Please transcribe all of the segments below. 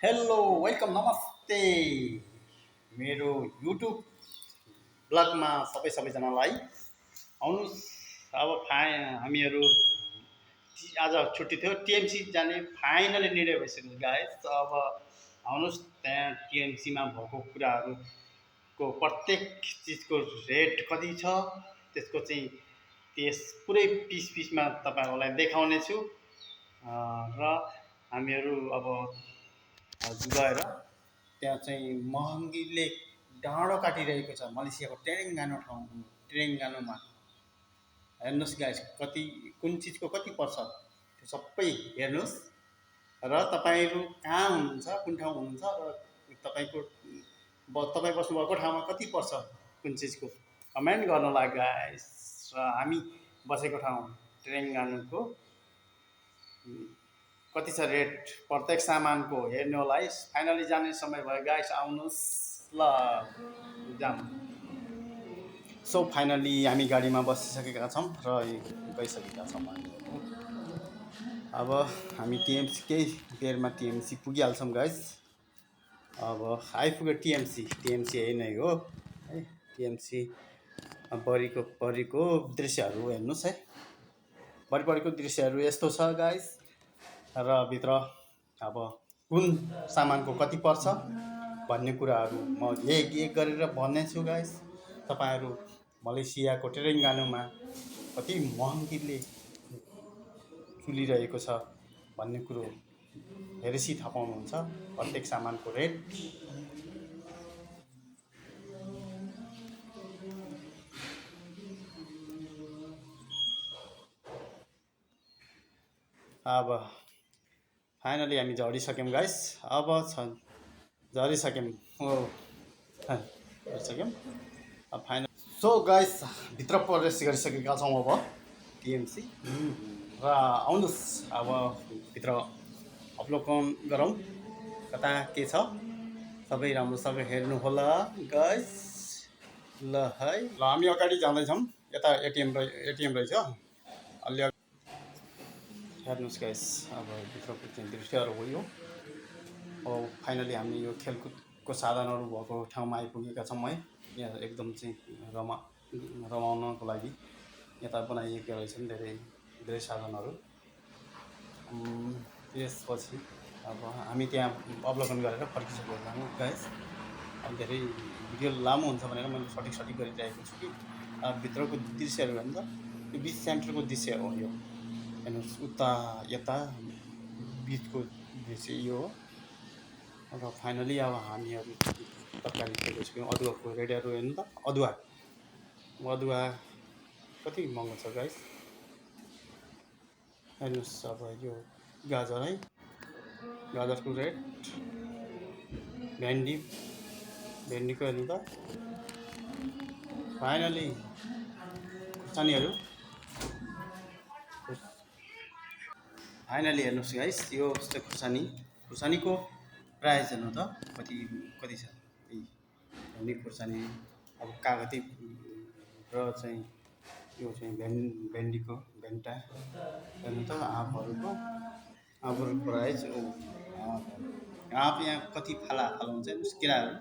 Hello welcome नमस्ते मेरो YouTube ब्लगमा सबैजनालाई आउनुहोस्। अब हामीहरू आज छुट्टी थियो, टिएमसी जाने फाइनली निर्णय भइसक्यो गाइस। अब आउनुहोस्, त्यहाँ टिएमसीमा भएको कुराहरूको प्रत्येक चिजको रेट कति छ त्यसको चाहिँ त्यस पुरै पिसमा तपाईँहरूलाई देखाउने छु। र हामीहरू अब गएर त्यहाँ चाहिँ महँगीले डाँडो काटिरहेको छ। मलेसियाको टेरेङ्गानुमा हेर्नुहोस् गाइस, कति कुन चिजको कति पर्छ त्यो सबै हेर्नुहोस्। र तपाईँहरू कहाँ हुनुहुन्छ, कुन ठाउँ हुनुहुन्छ र तपाईँ बस्नुभएको ठाउँमा कति पर्छ कुन चिजको कमेन्ट गर्नुहोला गाइस। र हामी बसेको ठाउँ टेरेङ्गानुको कति छ रेट प्रत्येक सामानको हेर्नु होला है। फाइनली जाने समय भयो गाइस, आउनुहोस् ल जाम। सो फाइनली हामी गाडीमा बसिसकेका छौँ र गइसकेका छौँ हामी। अब हामी टिएमसी केही बेरमा टिएमसी पुगिहाल्छौँ गाइस। अब आइपुग्यो टिएमसी यही नै हो है। टिएमसी बढीको दृश्यहरू हेर्नुहोस् है। बढीको दृश्यहरू यस्तो छ गाइस। र भित्र अब कुन सामानको कति पर्छ भन्ने कुराहरू म एक गरेर भन्नेछु गाइस। तपाईँहरू मलेसियाको टेरेङ्गानुमा कति महँगीले चुलिरहेको छ भन्ने कुरो हेरेसी थाहा पाउनुहुन्छ प्रत्येक सामानको रेट। अब फाइनली हामी झरिसक्यौँ गाइस। अब झरिसक्यौँ अब फाइनल। सो गाइस भित्र प्रवेश गरिसकेका छौँ अब टिएमसी। र आउनुहोस् अब भित्र अवलोकन गरौँ कता के छ। सबै राम्रोसँग हेर्नु होला गाइस। ल है, ल हामी अगाडि जाँदैछौँ। यता एटिएम रहेछ अलि हेर्नुहोस् गाइस। अब भित्रको चाहिँ दृश्यहरू हो यो। अब फाइनली हामी यो खेलकुदको साधनहरू भएको ठाउँमा आइपुगेका छौँ है। यहाँ एकदम चाहिँ रमाउनको लागि यता बनाइएका रहेछन् धेरै साधनहरू। त्यसपछि अब हामी त्यहाँ अवलोकन गरेर फर्किसकेका छौँ गाइस। अब धेरै भिडियो लामो हुन्छ भनेर मैले सठिक गरिरहेको छु कि भित्रको दृश्यहरू हेर्नु त। यो बिच सेन्टरको दृश्य हो यो, हेर्नुहोस्। उता यता बिचको दृश्य यो हो। र फाइनली अब हामीहरू तरकारी खाइसक्यौँ। अदुवाको रेटहरू हेर्नु त। अदुवा कति महँगो छ गाइस हेर्नुहोस्। अब यो गाजर है, गाजरको रेट। भेन्डीको हेर्नु त। फाइनली खुर्सानीहरू हेर्नुहोस् गाइस। यो खुर्सानीको प्राइस हेर्नु त कति छ। भेन्डी खुर्सानी अब कागती र चाहिँ यो चाहिँ भेन्डीको भेन्टा हेर्नु त। आँपहरूको प्राइस आँप यहाँ कति फाला हुन्छ हेर्नुहोस्। केराहरू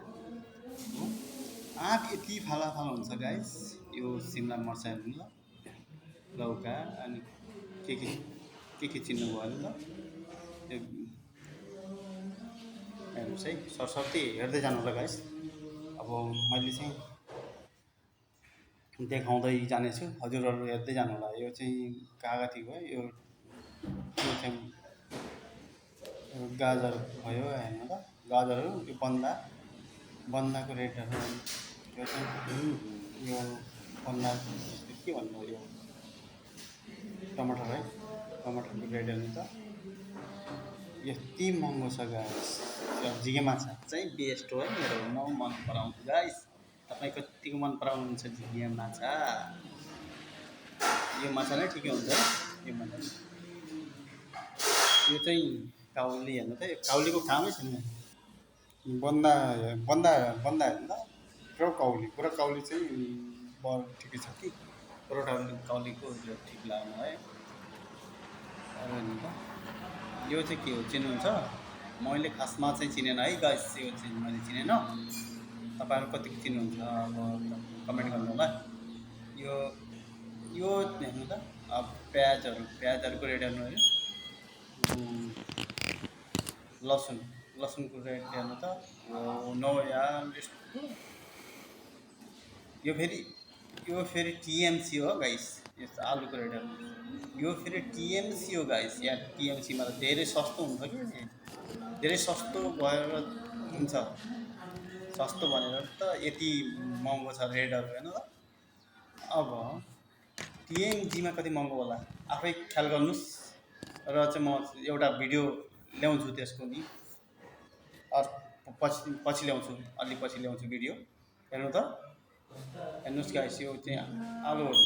आँप यति फाला हुन्छ गाइस। यो सिमला मर्च हेर्नु ल, लौका अनि के चिन्नुभयो भने त हेर्नुहोस् है। सरसर्ती हेर्दै जानु होला गाइस। अब मैले चाहिँ देखाउँदै जानेछु, हजुरहरू हेर्दै जानु होला। यो चाहिँ कागतीको है। यो चाहिँ गाजर भयो हेर्नु त। गाजरहरू यो बन्दाको रेटहरू यो चाहिँ यो बन्दा के भन्नु यो टमाटर है। टमाटरको रेट हेर्नु त यति महँगो छ गाइस। झिँगे माछा चाहिँ बेस्ट हो है मेरो, म मन पराउँछु गाइस। तपाईँ कतिको मन पराउनुहुन्छ झिँगे माछा? यो माछा नै ठिकै हुन्छ है। यो माछा यो चाहिँ काउली हेर्नु त। यो काउलीको कामै छैन। बन्दा हेर्नु त। पुरा काउली चाहिँ ठिकै छ कि पुरा काउलीको यो ठिक लाग्नु है। हेर्नु त। यो चाहिँ के हो चिन्नुहुन्छ? मैले खासमा चाहिँ चिनेन है गाइस, यो चाहिँ मैले चिनेन। तपाईँहरू कतिको चिन्नुहुन्छ अब कमेन्ट गर्नु होला। यो यो हेर्नु त, अब प्याजहरूको रेट हेर्नु है। लसुनको रेट हेर्नु त, नो यार यस्तो। यो फेरि टिएमसी हो गाइस। यस्तो आलुको रेट हेर्नु, यो फेरि टिएमसी हो गाइस। यहाँ टिएमसीमा त धेरै सस्तो हुन्छ कि, धेरै सस्तो भएर हुन्छ, सस्तो भनेर त यति महँगो छ रेटहरू हेर्नु त। अब टिएमजीमा कति महँगो होला आफै ख्याल गर्नुहोस्। र चाहिँ म एउटा भिडियो ल्याउँछु त्यसको नि, पछि ल्याउँछु, अलि पछि ल्याउँछु भिडियो। हेर्नु त, हेर्नुहोस् गाइस, यो चाहिँ आलुहरू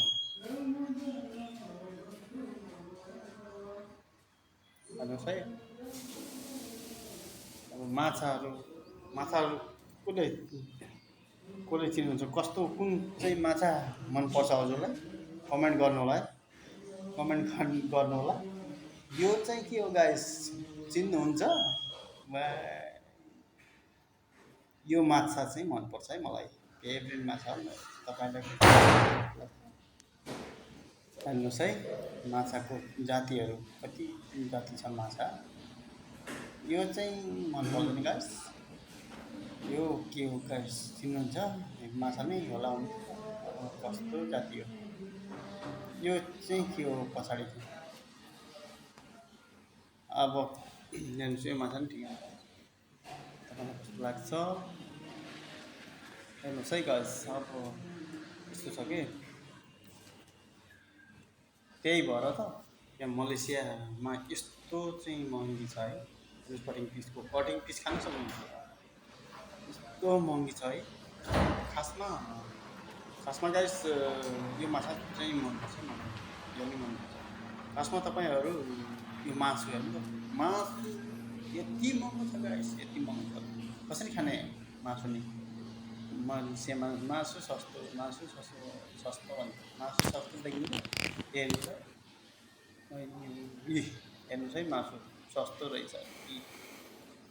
हेर्नुहोस् है। अब माछाहरू कसले चिन्नुहुन्छ, कस्तो कुन चाहिँ माछा मनपर्छ हजुरलाई, कमेन्ट गर्नु होला है, कमेन्ट गर्नु होला। यो चाहिँ के हो गाइस, चिन्नुहुन्छ? यो माछा चाहिँ मनपर्छ है मलाई, फेभरेट माछा हो। तपाईँलाई हेर्नुहोस् है, माछाको जातिहरू कति जाति छ माछा। यो चाहिँ मन पर्दैन गाइस। यो के हो गाइस, चिन्नुहुन्छ? माछा नै होला, कस्तो जाति हो यो चाहिँ, के हो पछाडि चाहिँ। अब हेर्नुहोस्, यो माछा नि ठिक हो, तपाईँलाई कस्तो लाग्छ हेर्नुहोस् है गाइस। अब यस्तो छ कि त्यही भएर त यहाँ मलेसियामा यस्तो चाहिँ महँगी छ है। कटिङ पिस खानु सक्नुहुन्छ, यस्तो महँगी छ है। खासमा गाइस यो माछा चाहिँ मनपर्छ मलाई, यो नि मनपर्छ खासमा। तपाईँहरू यो मासु हेर्नु त, मासु यति महँगो छ गाइस, यति महँगो छ। कसरी खाने मासु नि? मलेसियामा मासु सस्तो भन्छ, मासु सस्तोदेखि हेर्नुहोस् है, मासु सस्तो रहेछ।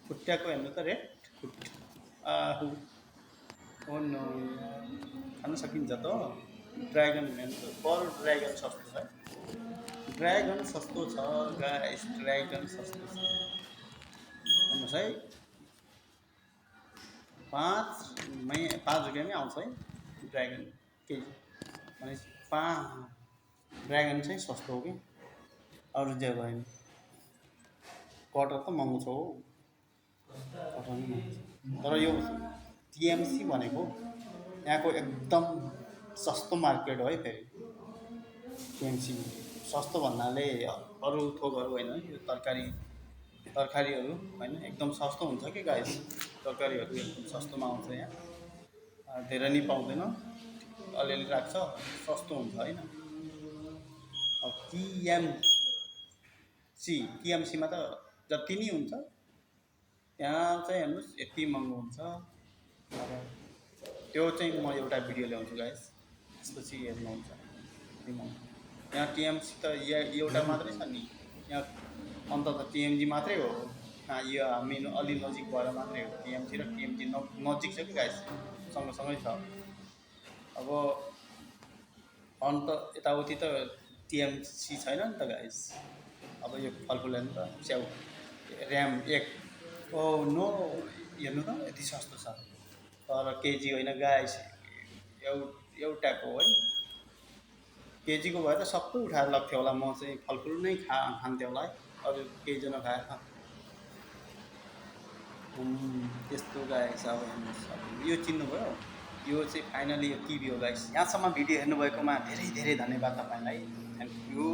खुट्टाको हेर्नु त रेट, आहु हो नो, खान सकिन्छ त। ड्रागन हेर्नु त, पर ड्रागन सस्तो छ, ड्रागन सस्तो छ गाइस, ड्रागन सस्तो छ। हेर्नुहोस् है, 5 रुपियाँमै आउँछ है ड्रागन केजी। भने ड्रागन चाहिँ सस्तो हो कि, अरू जे भयो नि। कटहर त महँगो छ हो, कटहर नि महँगो छ। तर यो टिएमसी भनेको यहाँको एकदम सस्तो मार्केट हो है। फेरि टिएमसी सस्तो भन्नाले अरू थोकहरू होइन, यो तरकारीहरू होइन, एकदम सस्तो हुन्छ कि गाइस। तरकारीहरू एकदम सस्तोमा आउँछ यहाँ, धेरै नै पाउँदैन, अलिअलि राख्छ, सस्तो हुन्छ होइन। अब टिएमसीमा त जति नै हुन्छ, यहाँ चाहिँ हेर्नुहोस् यति महँगो हुन्छ। अब त्यो चाहिँ म एउटा भिडियो ल्याउँछु गाइस, त्यसपछि हेर्नुहुन्छ। यहाँ टिएमसी त एउटा मात्रै छ नि, यहाँ अन्त त टिएमजी मात्रै हो। यो हामी अलि नजिक भएर मात्रै हो, टिएमसी र टिएमजी नजिक छ कि गाइस, सँगसँगै छ। अब अन्त यताउति त टिएमसी छैन नि त गाइस। अब यो फलफुल हेर्नु त, स्याउ ऱ्याम 1 ओ नो, हेर्नु त यति सस्तो छ। तर केजी होइन गाइस, एउटाको है। केजीको भए त सबै उठाएर लग्थ्यो होला, म चाहिँ फलफुल नै खान्थेँ होला है, अरू केही चाहिँ नखाएर। त्यस्तो गाइस। अब हेर्नुहोस्, यो चिन्नुभयो, यो चाहिँ फाइनली यो टिभी हो गाइस। यहाँसम्म भिडियो हेर्नुभएकोमा धेरै धेरै धन्यवाद तपाईँलाई, थ्याङ्क यू।